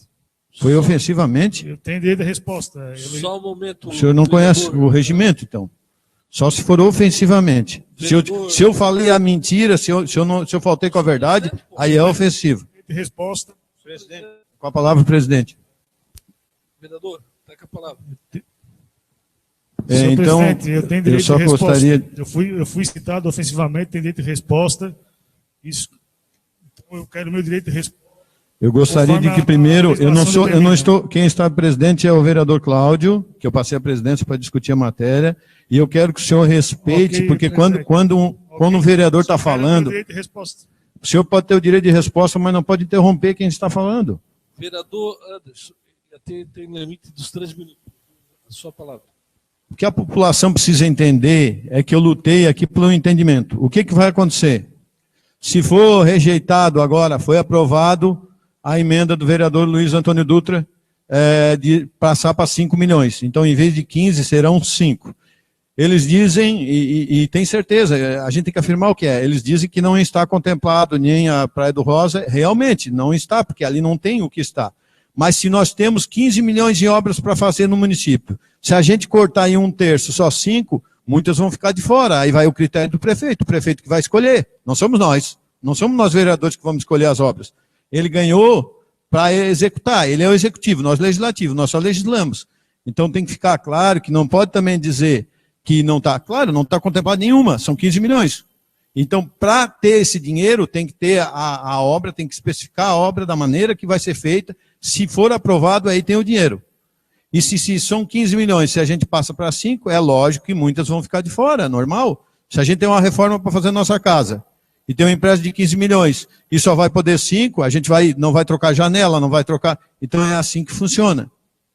Foi ofensivamente? Eu tenho direito à resposta. Só um momento. O senhor não conhece o regimento, então? Só se for ofensivamente. Se eu falei a mentira, se eu faltei com a verdade, aí é ofensivo. Resposta. Presidente. Com a palavra, presidente. Vereador, está com a palavra. Então, eu tenho direito só de resposta. gostaria... Eu fui citado ofensivamente, tenho direito de resposta. Isso, então eu quero o meu direito de resposta. Eu gostaria de que primeiro, eu não estou, quem está presidente é o vereador Cláudio, que eu passei a presidência para discutir a matéria, e eu quero que o senhor respeite, porque quando um vereador está falando, o senhor pode ter o direito de resposta, mas não pode interromper quem está falando. Vereador Anderson, tem limite dos 3 minutos. A sua palavra. O que a população precisa entender é que eu lutei aqui pelo entendimento. O que vai acontecer? Se for rejeitado agora, foi aprovado a emenda do vereador Luiz Antônio Dutra de passar para 5 milhões. Então, em vez de 15, serão 5. Eles dizem, e tem certeza, a gente tem que afirmar o que é, eles dizem que não está contemplado nem a Praia do Rosa, realmente não está, porque ali não tem o que está. Mas se nós temos 15 milhões de obras para fazer no município, se a gente cortar em 1/3, só 5, muitas vão ficar de fora. Aí vai o critério do prefeito, o prefeito que vai escolher. Não somos nós vereadores que vamos escolher as obras. Ele ganhou para executar, ele é o executivo, nós legislativo, nós só legislamos. Então tem que ficar claro que não pode também dizer que não está, claro, não está contemplado nenhuma, são 15 milhões. Então, para ter esse dinheiro, tem que ter a obra, tem que especificar a obra da maneira que vai ser feita. Se for aprovado, aí tem o dinheiro. E se são 15 milhões, se a gente passa para 5, é lógico que muitas vão ficar de fora, normal. Se a gente tem uma reforma para fazer na nossa casa, e tem um empréstimo de 15 milhões, e só vai poder 5, a gente não vai trocar janela, não vai trocar. Então é assim que funciona.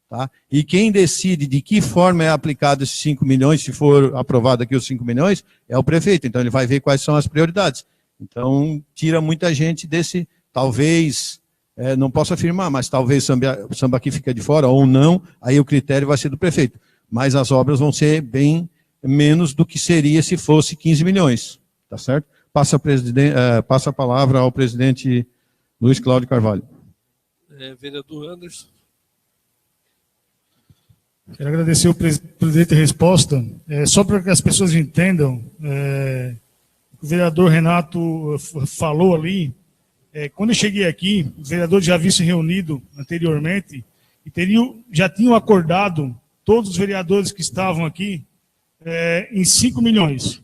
Tá? E quem decide de que forma é aplicado esses 5 milhões, se for aprovado aqui os 5 milhões, é o prefeito. Então ele vai ver quais são as prioridades. Então tira muita gente desse, talvez, não posso afirmar, mas talvez o Sambaqui fique de fora ou não, aí o critério vai ser do prefeito. Mas as obras vão ser bem menos do que seria se fosse 15 milhões. Tá certo? Passa a palavra ao presidente Luiz Cláudio Carvalho. Vereador Anderson. Quero agradecer o presidente a resposta. Só para que as pessoas entendam, o vereador Renato falou ali, quando eu cheguei aqui, os vereadores já haviam se reunido anteriormente e já tinham acordado, todos os vereadores que estavam aqui, em 5 milhões.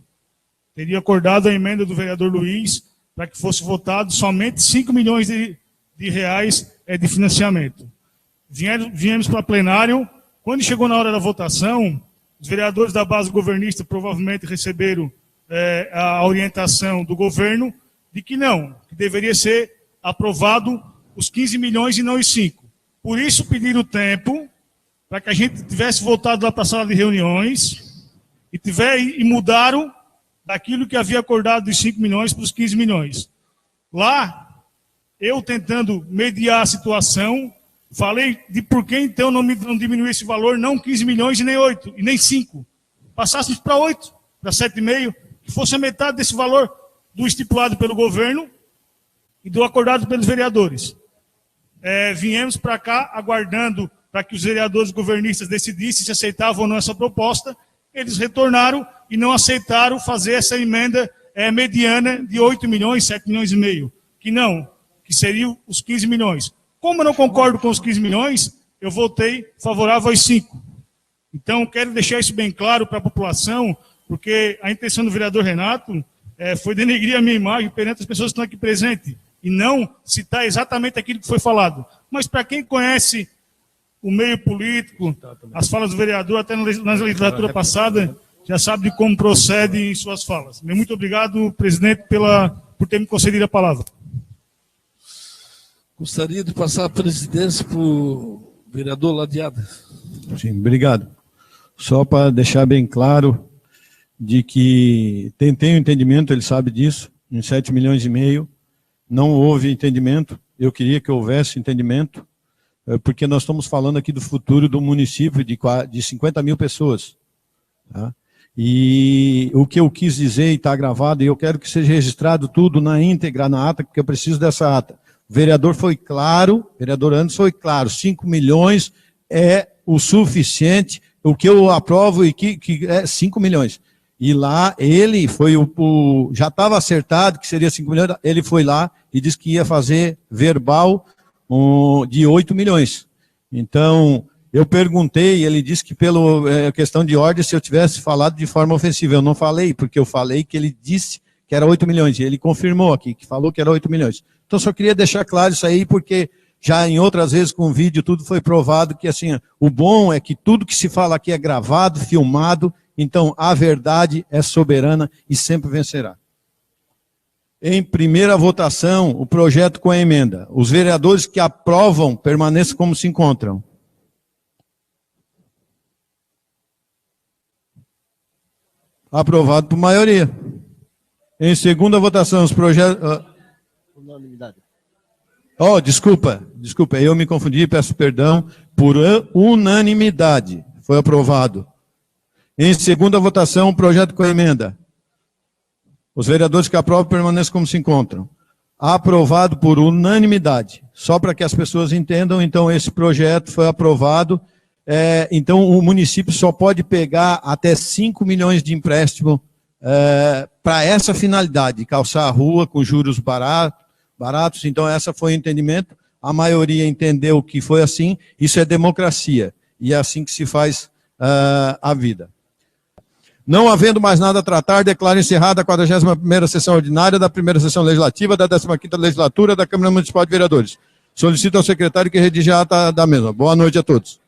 Teria acordado a emenda do vereador Luiz para que fosse votado somente 5 milhões de reais de financiamento. Viemos para plenário. Quando chegou na hora da votação, os vereadores da base governista provavelmente receberam a orientação do governo de que não, que deveria ser aprovado os 15 milhões e não os 5. Por isso pediram tempo para que a gente tivesse voltado lá para a sala de reuniões e mudaram daquilo que havia acordado dos 5 milhões para os 15 milhões. Lá, eu tentando mediar a situação, falei de por que então não diminuir esse valor, não 15 milhões e nem 8, e nem 5. Passássemos para 8, para 7,5, que fosse a metade desse valor do estipulado pelo governo e do acordado pelos vereadores. Viemos para cá aguardando para que os vereadores governistas decidissem se aceitavam ou não essa proposta. Eles retornaram e não aceitaram fazer essa emenda mediana de 8 milhões, 7 milhões e meio. Que seriam os 15 milhões. Como eu não concordo com os 15 milhões, eu votei favorável aos 5. Então, quero deixar isso bem claro para a população, porque a intenção do vereador Renato foi denegrir a minha imagem perante as pessoas que estão aqui presentes, e não citar exatamente aquilo que foi falado. Mas para quem conhece o meio político, as falas do vereador, até na legislatura passada, já sabe de como procede em suas falas. Muito obrigado, presidente, por ter me concedido a palavra. Gostaria de passar a presidência para o vereador Ladeada. Sim, obrigado. Só para deixar bem claro de que tem um entendimento, ele sabe disso, em 7 milhões e meio, não houve entendimento, eu queria que houvesse entendimento, porque nós estamos falando aqui do futuro do município de 50 mil pessoas. Tá? E o que eu quis dizer, e está gravado, e eu quero que seja registrado tudo na íntegra, na ata, porque eu preciso dessa ata. O vereador foi claro, o vereador Anderson foi claro, 5 milhões é o suficiente, o que eu aprovo e que é 5 milhões. E lá ele foi já estava acertado que seria 5 milhões, ele foi lá e disse que ia fazer verbal de 8 milhões. Então, eu perguntei, ele disse que pela questão de ordem, se eu tivesse falado de forma ofensiva, eu não falei, porque eu falei que ele disse que era 8 milhões, e ele confirmou aqui, que falou que era 8 milhões. Então, só queria deixar claro isso aí, porque já em outras vezes com vídeo tudo foi provado que, assim, o bom é que tudo que se fala aqui é gravado, filmado, então a verdade é soberana e sempre vencerá. Em primeira votação, o projeto com a emenda. Os vereadores que aprovam permaneçam como se encontram. Aprovado por maioria. Em segunda votação, os projetos... Unanimidade. Oh, desculpa, eu me confundi, peço perdão. Por unanimidade, foi aprovado. Em segunda votação, o projeto com a emenda. Os vereadores que aprovam permaneçam como se encontram. Aprovado por unanimidade. Só para que as pessoas entendam, então esse projeto foi aprovado. Então o município só pode pegar até 5 milhões de empréstimo para essa finalidade, calçar a rua com juros baratos. Então esse foi o entendimento. A maioria entendeu que foi assim. Isso é democracia. E é assim que se faz a vida. Não havendo mais nada a tratar, declaro encerrada a 41ª sessão ordinária da primeira sessão legislativa da 15ª legislatura da Câmara Municipal de Vereadores. Solicito ao secretário que redija a ata da mesma. Boa noite a todos.